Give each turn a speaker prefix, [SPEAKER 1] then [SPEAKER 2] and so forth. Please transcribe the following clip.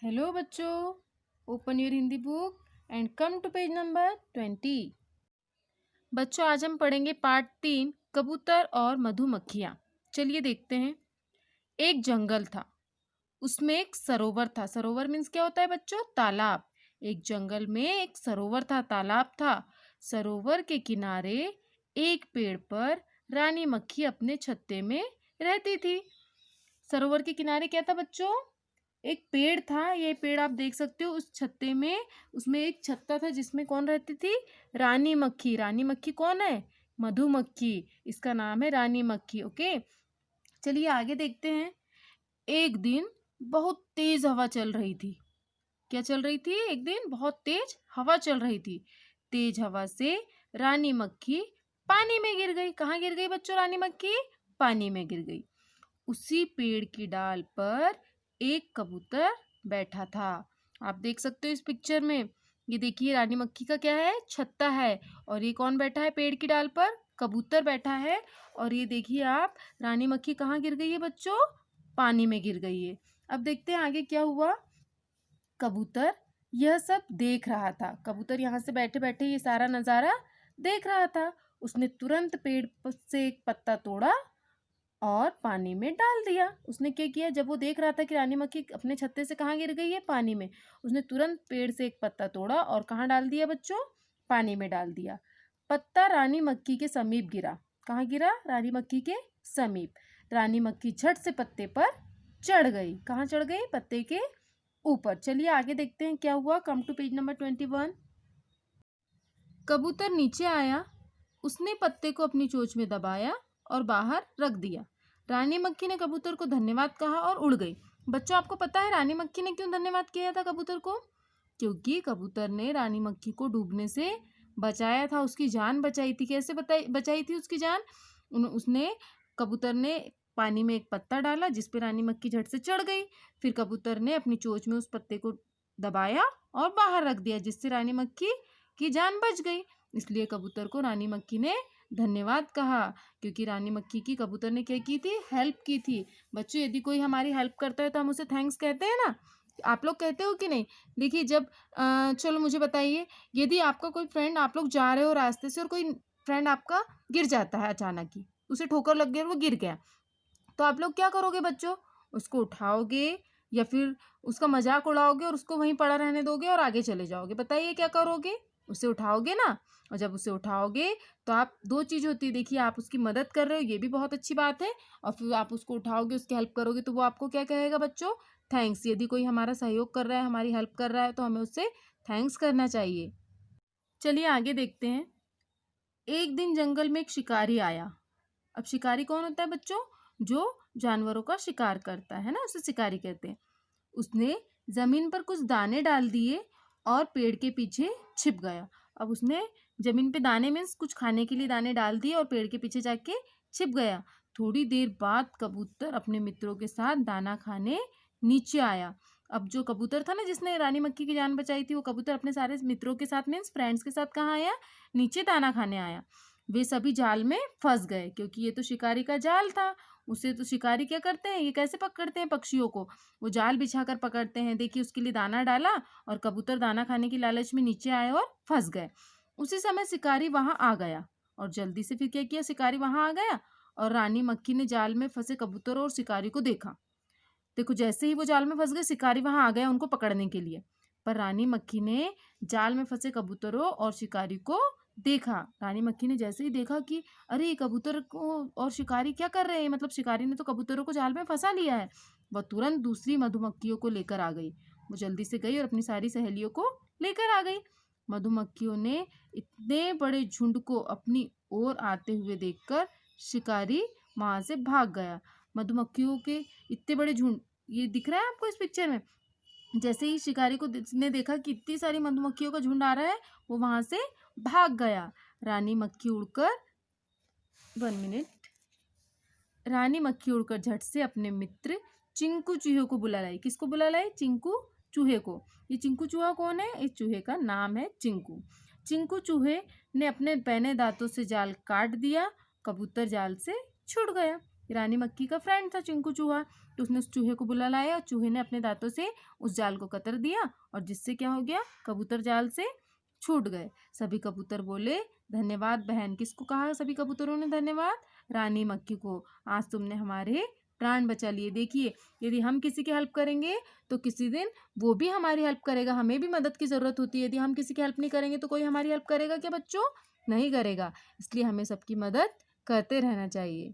[SPEAKER 1] Hello बच्चों, open your Hindi book and come to page number 20। बच्चों, आज हम पढ़ेंगे पार्ट 3, कबूतर और मधुमक्खियाँ। चलिए देखते हैं। एक जंगल था, उसमें एक सरोवर था। सरोवर मीन्स क्या होता है बच्चों? तालाब। एक जंगल में एक सरोवर था, तालाब था। सरोवर के किनारे एक पेड़ पर रानी मक्खी अपने छत्ते में रहती थी। सरोवर के किनारे क्या था बच्चों? एक पेड़ था। ये पेड़ आप देख सकते हो। उस छत्ते में, उसमें एक छत्ता था जिसमें कौन रहती थी? रानी मक्खी। रानी मक्खी कौन है? मधुमक्खी। इसका नाम है रानी मक्खी। ओके, चलिए आगे देखते हैं। एक दिन बहुत तेज हवा चल रही थी। क्या चल रही थी? एक दिन बहुत तेज हवा चल रही थी। तेज हवा से रानी मक्खी पानी में गिर गई। कहाँ गिर गई बच्चों रानी मक्खी? पानी में गिर गई। उसी पेड़ की डाल पर एक कबूतर बैठा था। आप देख सकते हो इस पिक्चर में। ये देखिए रानी मक्खी का क्या है? छत्ता है। और ये कौन बैठा है पेड़ की डाल पर? कबूतर बैठा है। और ये देखिए आप, रानी मक्खी कहाँ गिर गई है बच्चों? पानी में गिर गई है। अब देखते हैं आगे क्या हुआ। कबूतर यह सब देख रहा था। कबूतर यहाँ से बैठे बैठे ये सारा नज़ारा देख रहा था। उसने तुरंत पेड़ से एक पत्ता तोड़ा और पानी में डाल दिया। उसने क्या किया? जब वो देख रहा था कि रानी मक्खी अपने छत्ते से कहाँ गिर गई है? पानी में। उसने तुरंत पेड़ से एक पत्ता तोड़ा और कहाँ डाल दिया बच्चों? पानी में डाल दिया। पत्ता रानी मक्खी के समीप गिरा। कहाँ गिरा? रानी मक्खी के समीप। रानी मक्खी झट से पत्ते पर चढ़ गई। कहाँ चढ़ गई? पत्ते के ऊपर। चलिए आगे देखते हैं क्या हुआ। Come to page number 21। कबूतर नीचे आया। उसने पत्ते को अपनी चोंच में दबाया और बाहर रख दिया। रानी मक्खी ने कबूतर को धन्यवाद कहा और उड़ गई। बच्चों, आपको पता है रानी मक्खी ने क्यों धन्यवाद किया था कबूतर को? क्योंकि कबूतर ने रानी मक्खी को डूबने से बचाया था, उसकी जान बचाई थी। कैसे बचाई थी उसकी जान? उसने कबूतर ने पानी में एक पत्ता डाला जिस पे रानी मक्खी झट से चढ़ गई। फिर कबूतर ने अपनी चोंच में उस पत्ते को दबाया और बाहर रख दिया, जिससे रानी मक्खी की जान बच गई। इसलिए कबूतर को रानी मक्खी ने धन्यवाद कहा, क्योंकि रानी मक्खी की कबूतर ने क्या की थी? हेल्प की थी। बच्चों, यदि कोई हमारी हेल्प करता है तो हम उसे थैंक्स कहते हैं ना। आप लोग कहते हो कि नहीं? देखिए जब चलो मुझे बताइए, यदि आपका कोई फ्रेंड, आप लोग जा रहे हो रास्ते से और कोई फ्रेंड आपका गिर जाता है अचानक ही, उसे ठोकर लग गई और वो गिर गया, तो आप लोग क्या करोगे बच्चों? उसको उठाओगे या फिर उसका मजाक उड़ाओगे और उसको वहीं पड़ा रहने दोगे और आगे चले जाओगे? बताइए क्या करोगे? उसे उठाओगे ना। और जब उसे उठाओगे तो आप, दो चीज़ होती है। देखिए, आप उसकी मदद कर रहे हो, ये भी बहुत अच्छी बात है। और फिर आप उसको उठाओगे, उसकी हेल्प करोगे, तो वो आपको क्या कहेगा बच्चों? थैंक्स। यदि कोई हमारा सहयोग कर रहा है, हमारी हेल्प कर रहा है, तो हमें उससे थैंक्स करना चाहिए। चलिए आगे देखते हैं। एक दिन जंगल में एक शिकारी आया। अब शिकारी कौन होता है बच्चों? जो जानवरों का शिकार करता है ना, उसे शिकारी कहते हैं। उसने जमीन पर कुछ दाने डाल दिए और पेड़ के पीछे छिप गया। अब उसने जमीन पे दाने मीन्स कुछ खाने के लिए दाने डाल दिए और पेड़ के पीछे जाके छिप गया। थोड़ी देर बाद कबूतर अपने मित्रों के साथ दाना खाने नीचे आया। अब जो कबूतर था ना, जिसने रानी मक्खी की जान बचाई थी, वो कबूतर अपने सारे मित्रों के साथ मीन्स फ्रेंड्स के साथ कहाँ आया? नीचे दाना खाने आया। वे सभी जाल में फंस गए, क्योंकि ये तो शिकारी का जाल था। उसे तो शिकारी क्या करते हैं? ये कैसे पकड़ते हैं पक्षियों को? वो जाल बिछाकर पकड़ते हैं। देखिए, उसके लिए दाना डाला और कबूतर दाना खाने की लालच में नीचे आए और फंस गए। उसी समय शिकारी वहां आ गया और जल्दी से फिर क्या किया? शिकारी वहां आ गया और रानी मक्खी ने जाल में फंसे कबूतरों और शिकारी को देखा। देखो, जैसे ही वो जाल में फंस गए, शिकारी वहां आ गया उनको पकड़ने के लिए। पर रानी मक्खी ने जाल में फंसे कबूतरों और शिकारी को देखा। रानी मक्खी ने जैसे ही देखा कि अरे, ये कबूतर को और शिकारी क्या कर रहे हैं, मतलब शिकारी ने तो कबूतरों को जाल में फंसा लिया है, वह तुरंत दूसरी मधुमक्खियों को लेकर आ गई। वो जल्दी से गई और अपनी सारी सहेलियों को लेकर आ गई। मधुमक्खियों ने इतने बड़े झुंड को अपनी ओर आते हुए देखकर शिकारी वहां से भाग गया। मधुमक्खियों के इतने बड़े झुंड, ये दिख रहा है आपको इस पिक्चर में? जैसे ही शिकारी को ने देखा कि इतनी सारी मधुमक्खियों का झुंड आ रहा है, वो वहां से भाग गया। रानी मक्खी उड़कर 1 मिनट। रानी मक्खी उड़कर झट से अपने मित्र चिंकू चूहे को बुला लाई। किसको बुला लाई? चिंकू चूहे को। ये चिंकू चूहा कौन है? इस चूहे का नाम है चिंकू। चिंकू चूहे ने अपने पैने दांतों से जाल काट दिया। कबूतर जाल से छूट गया। रानी मक्खी का फ्रेंड था चिंकू चूहा। तो उसने उस चूहे को बुला लाया और चूहे ने अपने दांतों से उस जाल को कतर दिया और जिससे क्या हो गया, कबूतर जाल से छूट गए। सभी कबूतर बोले धन्यवाद बहन। किसको कहा सभी कबूतरों ने धन्यवाद? रानी मक्खी को। आज तुमने हमारे प्राण बचा लिए। देखिए, यदि हम किसी की हेल्प करेंगे तो किसी दिन वो भी हमारी हेल्प करेगा। हमें भी मदद की ज़रूरत होती है। यदि हम किसी की हेल्प नहीं करेंगे तो कोई हमारी हेल्प करेगा क्या बच्चों? नहीं करेगा। इसलिए हमें सबकी मदद करते रहना चाहिए।